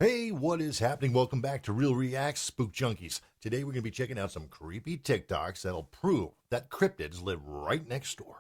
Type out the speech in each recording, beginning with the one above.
Hey, what is happening? Welcome back to Real Reacts, Spook Junkies. Today we're going to be checking out some creepy TikToks that'll prove that cryptids live right next door.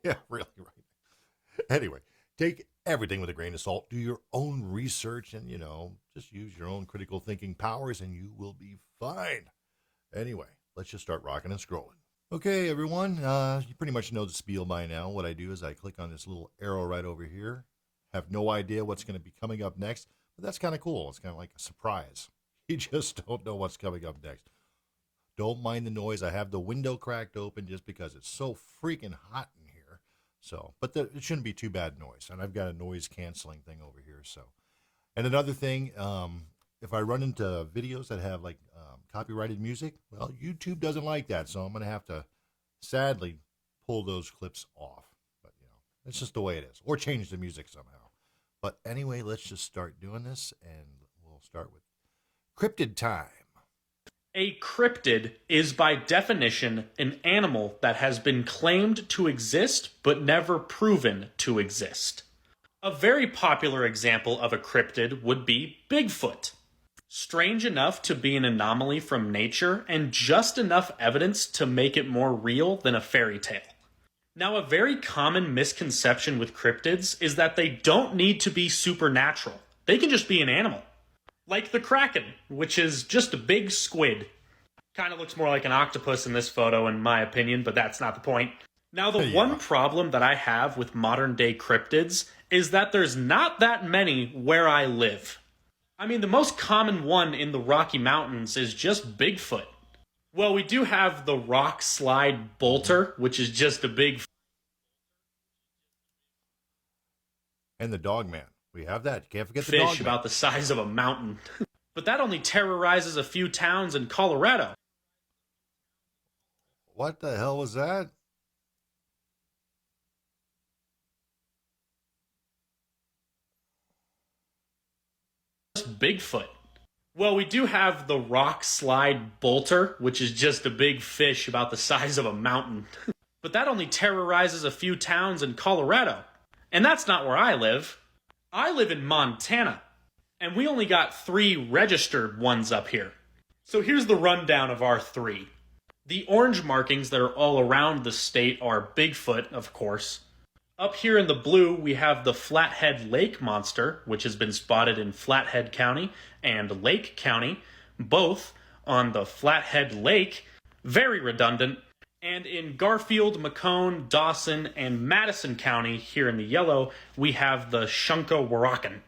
Yeah, really, right. Anyway, take everything with a grain of salt, do your own research, and, just use your own critical thinking powers, and you will be fine. Anyway, let's just start rocking and scrolling. Okay, everyone, you pretty much know the spiel by now. What I do is I click on this little arrow right over here. Have no idea what's going to be coming up next, but that's kind of cool. It's kind of like a surprise. You just don't know what's coming up next. Don't mind the noise. I have the window cracked open just because it's so freaking hot in here. So, but it shouldn't be too bad noise. And I've got a noise canceling thing over here. So, and another thing, if I run into videos that have like copyrighted music, well, YouTube doesn't like that. So I'm going to have to sadly pull those clips off. But, it's just the way it is. Or change the music somehow. But anyway, let's just start doing this. And we'll start with cryptid time. A cryptid is by definition an animal that has been claimed to exist but never proven to exist. A very popular example of a cryptid would be Bigfoot. Strange enough to be an anomaly from nature and just enough evidence to make it more real than a fairy tale. Now, a very common misconception with cryptids is that they don't need to be supernatural. They can just be an animal. Like the Kraken, which is just a big squid. Kind of looks more like an octopus in this photo, in my opinion, but that's not the point. Now, the one problem that I have with modern day cryptids is that there's not that many where I live. I mean, the most common one in the Rocky Mountains is just Bigfoot. Well, we do have the rock slide bolter, which is just a big And the dog man. We have that. You can't forget the fish dog man. about the size of a mountain. But that only terrorizes a few towns in Colorado. What the hell was that? Just Bigfoot. Well, we do have the rock slide bolter, which is just a big fish about the size of a mountain. But that only terrorizes a few towns in Colorado. And that's not where I live. I live in Montana. And we only got 3 registered ones up here. So here's the rundown of our 3. The orange markings that are all around the state are Bigfoot, of course. Up here in the blue, we have the Flathead Lake Monster, which has been spotted in Flathead County and Lake County, both on the Flathead Lake, very redundant, and in Garfield, Macomb, Dawson, and Madison County, here in the yellow, we have the Shunka Warakan.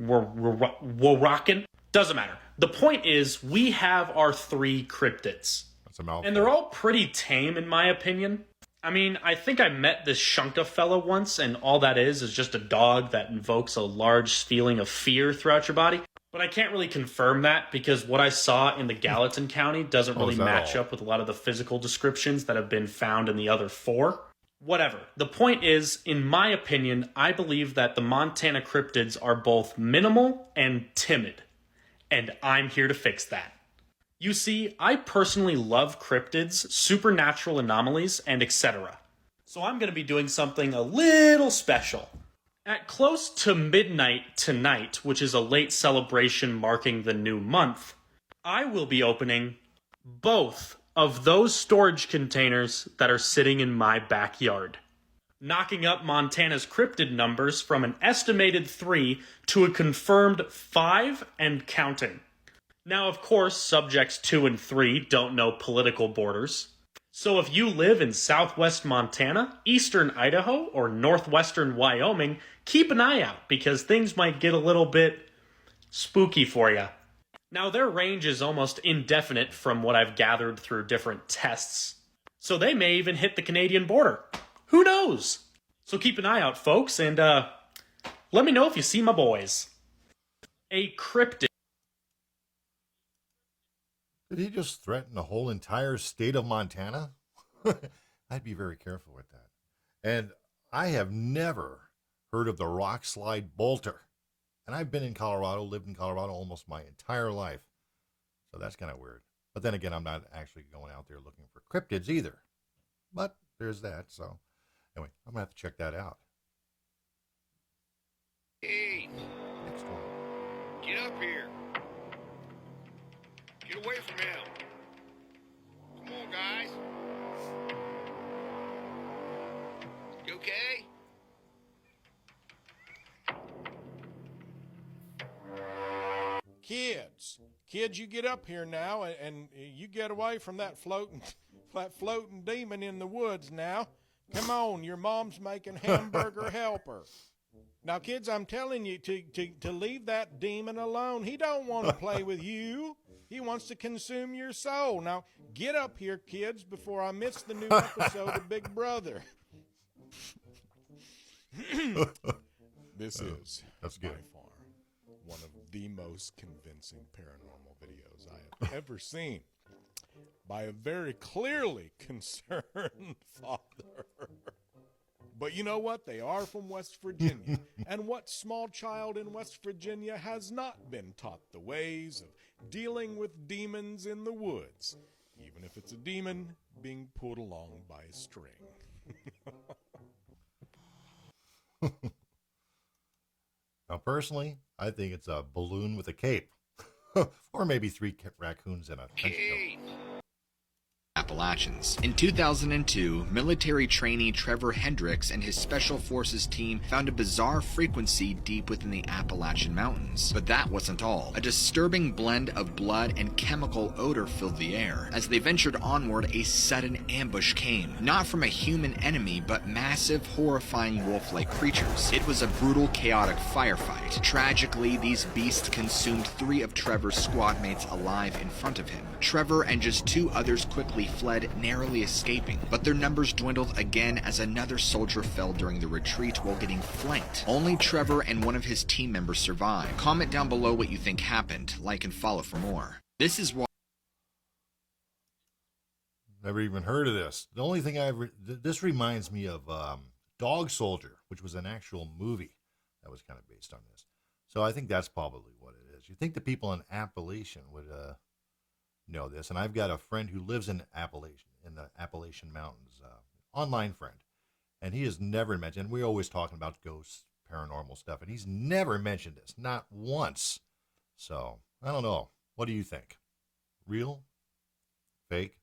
Warakan? Doesn't matter. The point is, we have our 3 cryptids. That's a mouthful. And they're all pretty tame, in my opinion. I mean, I think I met this Shunka fella once, and all that is just a dog that invokes a large feeling of fear throughout your body. But I can't really confirm that because what I saw in the Gallatin County doesn't really match up with a lot of the physical descriptions that have been found in the other 4. Whatever. The point is, in my opinion, I believe that the Montana cryptids are both minimal and timid. And I'm here to fix that. You see, I personally love cryptids, supernatural anomalies, and etc. So I'm going to be doing something a little special. At close to midnight tonight, which is a late celebration marking the new month, I will be opening both of those storage containers that are sitting in my backyard, knocking up Montana's cryptid numbers from an estimated 3 to a confirmed 5 and counting. Now, of course, subjects 2 and 3 don't know political borders. So if you live in southwest Montana, eastern Idaho, or northwestern Wyoming, keep an eye out because things might get a little bit spooky for you. Now, their range is almost indefinite from what I've gathered through different tests. So they may even hit the Canadian border. Who knows? So keep an eye out, folks, and let me know if you see my boys. A cryptid. Did he just threaten the whole entire state of Montana? I'd be very careful with that. And I have never heard of the rock slide bolter. And I've been in Colorado, lived in Colorado almost my entire life. So that's kind of weird. But then again, I'm not actually going out there looking for cryptids either. But there's that. So anyway, I'm going to have to check that out. Hey, Next one. get up here. Get away from him. Come on, guys. You okay? Kids, you get up here now, and you get away from that floating demon in the woods now. Come on, your mom's making hamburger helper. Now, kids, I'm telling you to leave that demon alone. He don't want to play with you. He wants to consume your soul. Now, get up here, kids, before I miss the new episode of Big Brother. This is That's good. by far one of the most convincing paranormal videos I have ever seen by a very clearly concerned father. But you know what? They are from West Virginia. And what small child in West Virginia has not been taught the ways of dealing with demons in the woods, even if it's a demon being pulled along by a string? Now, personally, I think it's a balloon with a cape. Or maybe 3 raccoons in a trench coat. Appalachians. In 2002, military trainee Trevor Hendricks and his Special Forces team found a bizarre frequency deep within the Appalachian Mountains. But that wasn't all. A disturbing blend of blood and chemical odor filled the air. As they ventured onward, a sudden ambush came. Not from a human enemy, but massive, horrifying wolf-like creatures. It was a brutal, chaotic firefight. Tragically, these beasts consumed 3 of Trevor's squad mates alive in front of him. Trevor and just 2 others quickly fled, narrowly escaping, but their numbers dwindled again as another soldier fell during the retreat while getting flanked. Only Trevor and one of his team members survived. Comment down below what you think happened, like and follow for more. This is why. Never even heard of this. The only thing this reminds me of Dog Soldier, which was an actual movie that was kind of based on this. So I think that's probably what it is. You think the people in Appalachian would know this, and I've got a friend who lives in the Appalachian Mountains, online friend, and he has never mentioned. We're always talking about ghosts, paranormal stuff, and he's never mentioned this, not once. So I don't know. What do you think? Real? Fake?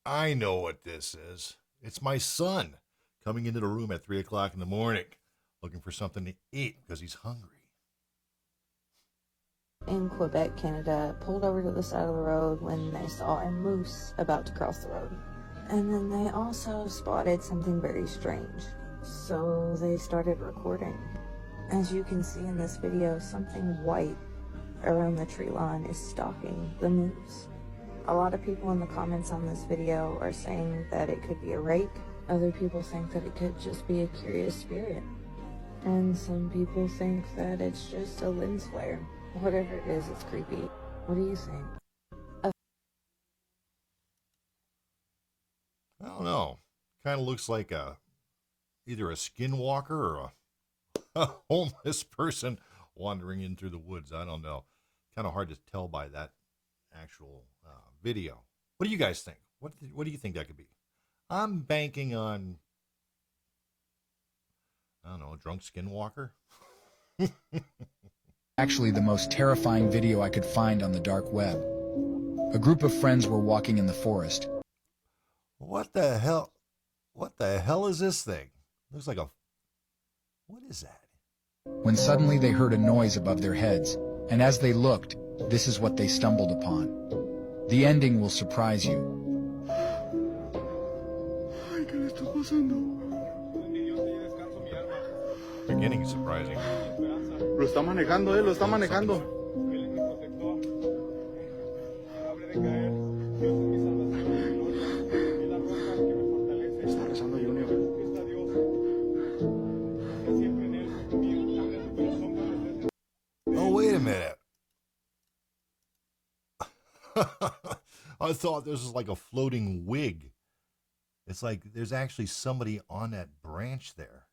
I know what this is. It's my son coming into the room at 3 o'clock in the morning looking for something to eat because he's hungry. In Quebec, Canada, pulled over to the side of the road when they saw a moose about to cross the road. And then they also spotted something very strange. So they started recording. As you can see in this video, something white around the tree line is stalking the moose. A lot of people in the comments on this video are saying that it could be a rake. Other people think that it could just be a curious spirit. And some people think that it's just a lens flare. Whatever it is, it's creepy. What do you think? I don't know. Kind of looks like either a skinwalker or a homeless person wandering in through the woods. I don't know. Kind of hard to tell by that actual video. What do you guys think? What do you think that could be? I'm banking on, I don't know, a drunk skinwalker. Actually the most terrifying video I could find on the dark web. A group of friends were walking in the forest. What the hell? What the hell is this thing? Looks like a... What is that? When suddenly they heard a noise above their heads, and as they looked, this is what they stumbled upon. The ending will surprise you. Beginning is surprising. Lo está manejando, lo está manejando. Está rezando Junior. Oh, wait a minute. I thought this was like a floating wig. It's like there's actually somebody on that branch there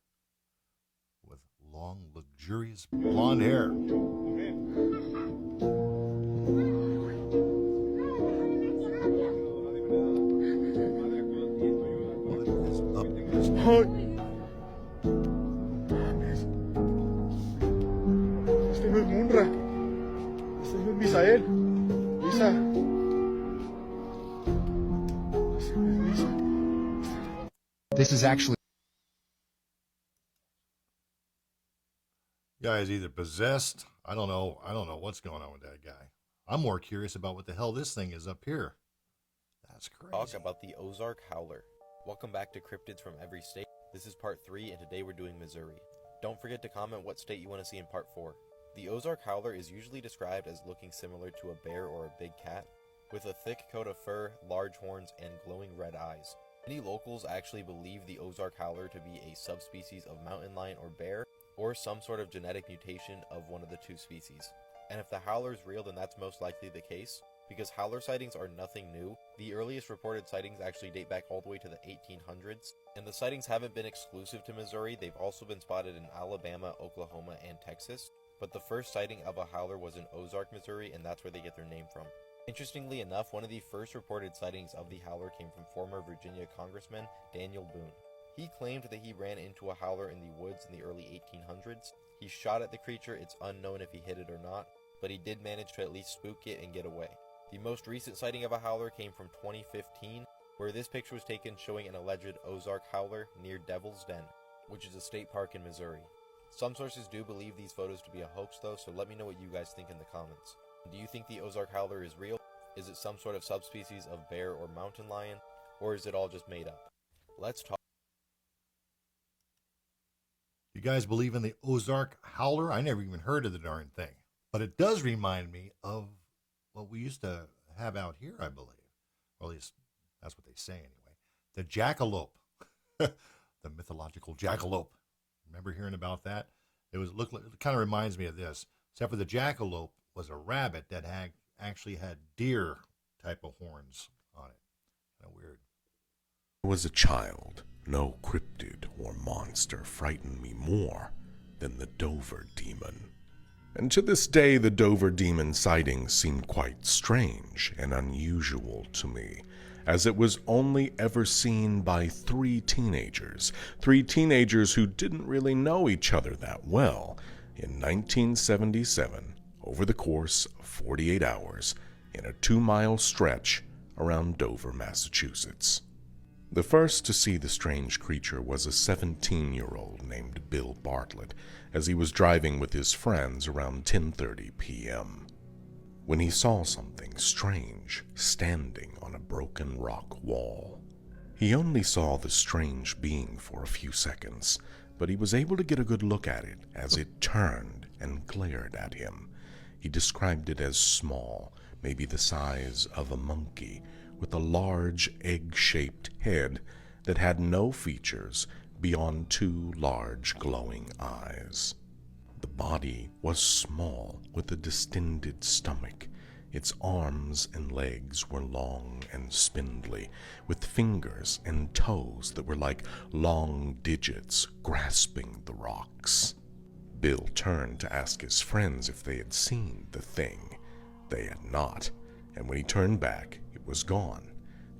with long, luxurious blonde hair. What is up this Este no es Munra. Este no es Misael. Lisa. Este no es Lisa. This is actually guy is either possessed. I don't know what's going on with that guy. I'm more curious about what the hell this thing is up here. That's crazy. Talk about the Ozark Howler. Welcome back to Cryptids from every state. This is part 3, and today we're doing Missouri. Don't forget to comment what state you want to see in part 4. The Ozark Howler is usually described as looking similar to a bear or a big cat, with a thick coat of fur, large horns, and glowing red eyes. Many locals actually believe the Ozark Howler to be a subspecies of mountain lion or bear, or some sort of genetic mutation of one of the two species. And if the howler is real, then that's most likely the case, because howler sightings are nothing new. The earliest reported sightings actually date back all the way to the 1800s, and the sightings haven't been exclusive to Missouri. They've also been spotted in Alabama, Oklahoma, and Texas, but the first sighting of a howler was in Ozark, Missouri, and that's where they get their name from. Interestingly enough, one of the first reported sightings of the howler came from former Virginia Congressman Daniel Boone. He claimed that he ran into a howler in the woods in the early 1800s. He shot at the creature. It's unknown if he hit it or not, but he did manage to at least spook it and get away. The most recent sighting of a howler came from 2015, where this picture was taken showing an alleged Ozark howler near Devil's Den, which is a state park in Missouri. Some sources do believe these photos to be a hoax though, so let me know what you guys think in the comments. Do you think the Ozark howler is real? Is it some sort of subspecies of bear or mountain lion? Or is it all just made up? Let's talk. You guys believe in the Ozark Howler? I never even heard of the darn thing. But it does remind me of what we used to have out here, I believe. Or at least that's what they say anyway. The jackalope. The mythological jackalope. Remember hearing about that? It kind of reminds me of this. Except for the jackalope was a rabbit that actually had deer type of horns on it. Kind of weird. I was a child. No cryptid or monster frightened me more than the Dover demon. And to this day, the Dover demon sightings seem quite strange and unusual to me, as it was only ever seen by three teenagers who didn't really know each other that well, in 1977, over the course of 48 hours, in a 2-mile stretch around Dover, Massachusetts. The first to see the strange creature was a 17-year-old named Bill Bartlett, as he was driving with his friends around 10:30 p.m. when he saw something strange standing on a broken rock wall. He only saw the strange being for a few seconds, but he was able to get a good look at it as it turned and glared at him. He described it as small, maybe the size of a monkey, with a large egg-shaped head that had no features beyond 2 large glowing eyes. The body was small, with a distended stomach. Its arms and legs were long and spindly, with fingers and toes that were like long digits grasping the rocks. Bill turned to ask his friends if they had seen the thing. They had not, and when he turned back, it was gone.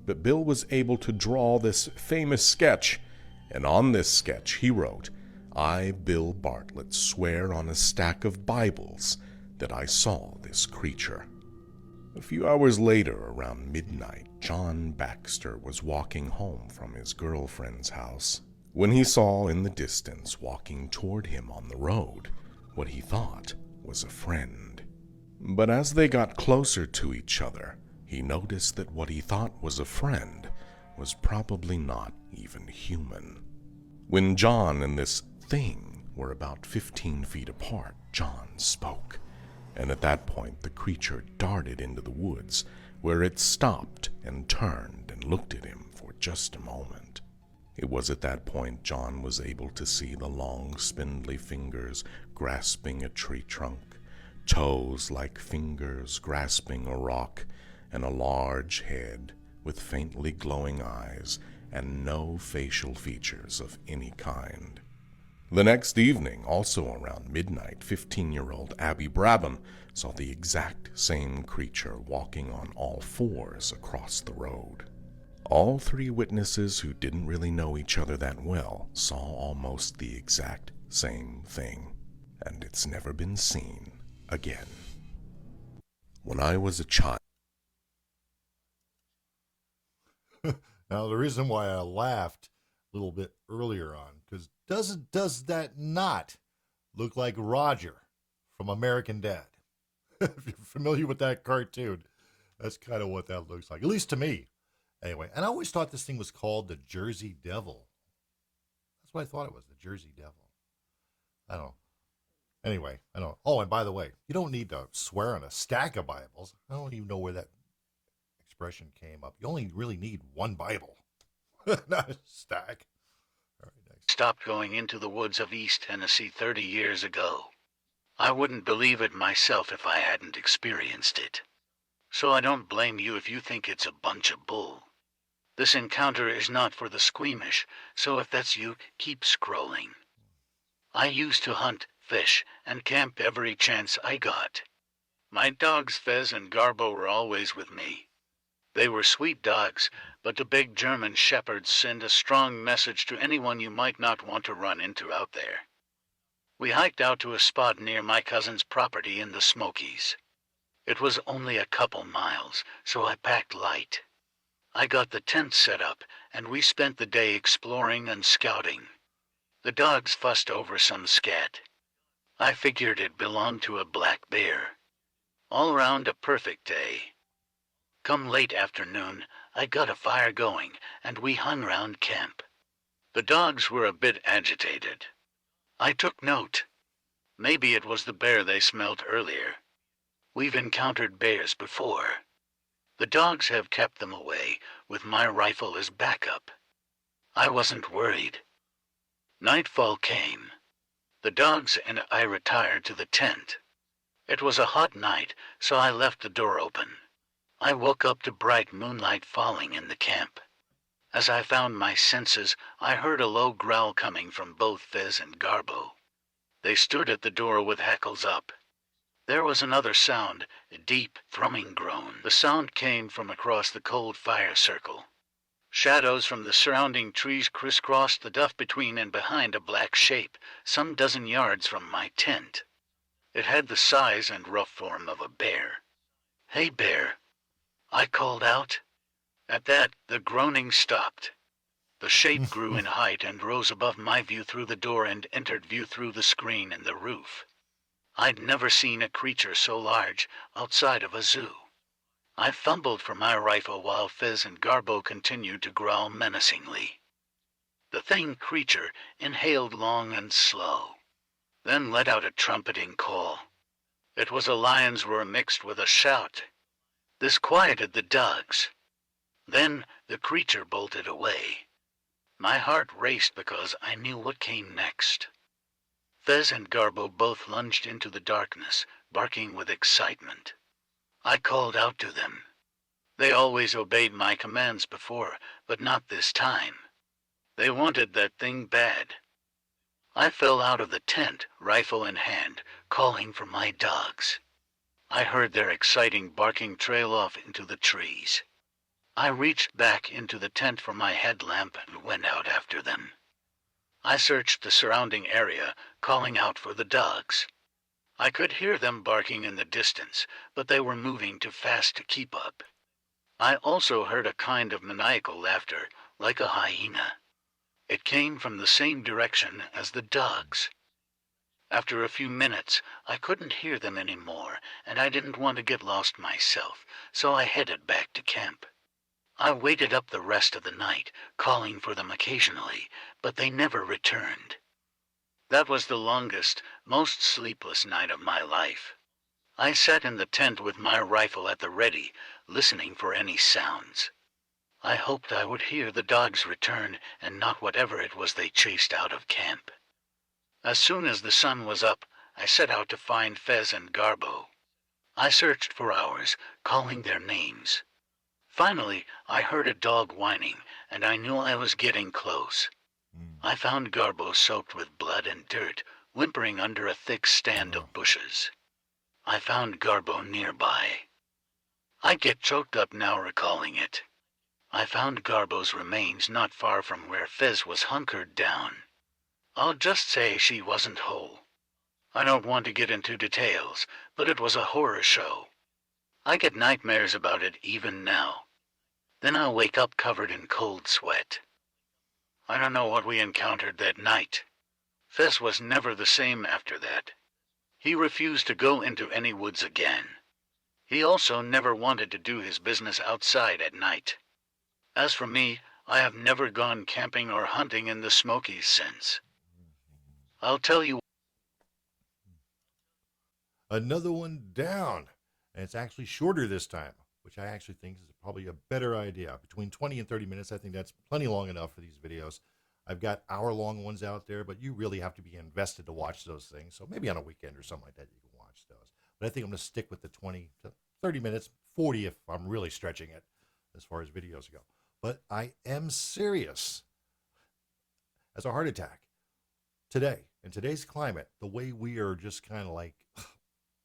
But Bill was able to draw this famous sketch, and on this sketch he wrote, "I, Bill Bartlett, swear on a stack of Bibles that I saw this creature." A few hours later, around midnight, John Baxter was walking home from his girlfriend's house when he saw in the distance, walking toward him on the road, what he thought was a friend. But as they got closer to each other, he noticed that what he thought was a friend was probably not even human. When John and this thing were about 15 feet apart, John spoke, and at that point the creature darted into the woods, where it stopped and turned and looked at him for just a moment. It was at that point John was able to see the long, spindly fingers grasping a tree trunk, toes like fingers grasping a rock, and a large head with faintly glowing eyes and no facial features of any kind. The next evening, also around midnight, 15-year-old Abby Brabham saw the exact same creature walking on all fours across the road. All three witnesses who didn't really know each other that well saw almost the exact same thing, and it's never been seen again. When I was a child... Now, the reason why I laughed a little bit earlier on, because does that not look like Roger from American Dad? If you're familiar with that cartoon, that's kind of what that looks like, at least to me. Anyway, and I always thought this thing was called the Jersey Devil. That's what I thought it was, the Jersey Devil. I don't know. Anyway, I don't know. Oh, and by the way, you don't need to swear on a stack of Bibles. I don't even know where that expression came up. You only really need one Bible, not a stack. All right, next. Stopped going into the woods of East Tennessee 30 years ago. I wouldn't believe it myself if I hadn't experienced it. So I don't blame you if you think it's a bunch of bull. This encounter is not for the squeamish, so if that's you, keep scrolling. I used to hunt, fish, and camp every chance I got. My dogs Fez and Garbo were always with me. They were sweet dogs, but the big German shepherds send a strong message to anyone you might not want to run into out there. We hiked out to a spot near my cousin's property in the Smokies. It was only a couple miles, so I packed light. I got the tent set up, and we spent the day exploring and scouting. The dogs fussed over some scat. I figured it belonged to a black bear. All around a perfect day. Come late afternoon, I got a fire going, and we hung round camp. The dogs were a bit agitated. I took note. Maybe it was the bear they smelt earlier. We've encountered bears before. The dogs have kept them away, with my rifle as backup. I wasn't worried. Nightfall came. The dogs and I retired to the tent. It was a hot night, so I left the door open. I woke up to bright moonlight falling in the camp. As I found my senses, I heard a low growl coming from both Fez and Garbo. They stood at the door with hackles up. There was another sound, a deep, thrumming groan. The sound came from across the cold fire circle. Shadows from the surrounding trees crisscrossed the duff between and behind a black shape, some dozen yards from my tent. It had the size and rough form of a bear. "Hey, bear," I called out. At that, the groaning stopped. The shape grew in height and rose above my view through the door and entered view through the screen in the roof. I'd never seen a creature so large outside of a zoo. I fumbled for my rifle while Fez and Garbo continued to growl menacingly. The thing creature inhaled long and slow, then let out a trumpeting call. It was a lion's roar mixed with a shout. This quieted the dogs. Then the creature bolted away. My heart raced because I knew what came next. Fez and Garbo both lunged into the darkness, barking with excitement. I called out to them. They always obeyed my commands before, but not this time. They wanted that thing bad. I fell out of the tent, rifle in hand, calling for my dogs. I heard their exciting barking trail off into the trees. I reached back into the tent for my headlamp and went out after them. I searched the surrounding area, calling out for the dogs. I could hear them barking in the distance, but they were moving too fast to keep up. I also heard a kind of maniacal laughter, like a hyena. It came from the same direction as the dogs. After a few minutes, I couldn't hear them anymore, and I didn't want to get lost myself, so I headed back to camp. I waited up the rest of the night, calling for them occasionally, but they never returned. That was the longest, most sleepless night of my life. I sat in the tent with my rifle at the ready, listening for any sounds. I hoped I would hear the dogs return and not whatever it was they chased out of camp. As soon as the sun was up, I set out to find Fez and Garbo. I searched for hours, calling their names. Finally, I heard a dog whining, and I knew I was getting close. I found Garbo soaked with blood and dirt, whimpering under a thick stand of bushes. I found Garbo nearby. I get choked up now recalling it. I found Garbo's remains not far from where Fez was hunkered down. I'll just say she wasn't whole. I don't want to get into details, but it was a horror show. I get nightmares about it even now. Then I'll wake up covered in cold sweat. I don't know what we encountered that night. Fez was never the same after that. He refused to go into any woods again. He also never wanted to do his business outside at night. As for me, I have never gone camping or hunting in the Smokies since. I'll tell you. Another one down. And it's actually shorter this time, which I actually think is probably a better idea. Between 20 and 30 minutes, I think that's plenty long enough for these videos. I've got hour-long ones out there, but you really have to be invested to watch those things. So maybe on a weekend or something like that, you can watch those. But I think I'm going to stick with the 20 to 30 minutes, 40 if I'm really stretching it as far as videos go. But I am serious. As a heart attack, today, in today's climate, the way we are just kind of like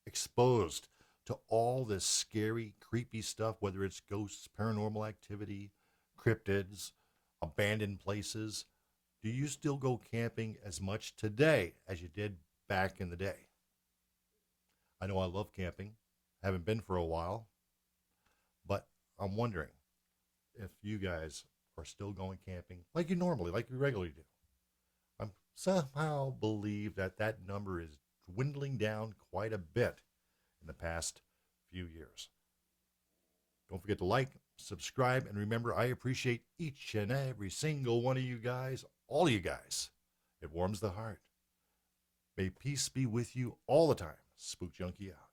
exposed to all this scary, creepy stuff, whether it's ghosts, paranormal activity, cryptids, abandoned places, do you still go camping as much today as you did back in the day? I know I love camping. Haven't been for a while. But I'm wondering if you guys are still going camping like you normally, like you regularly do. I somehow believe that that number is dwindling down quite a bit in the past few years. Don't forget to like, subscribe, and remember, I appreciate each and every single one of you guys, all you guys. It warms the heart. May peace be with you all the time. Spook Junkie out.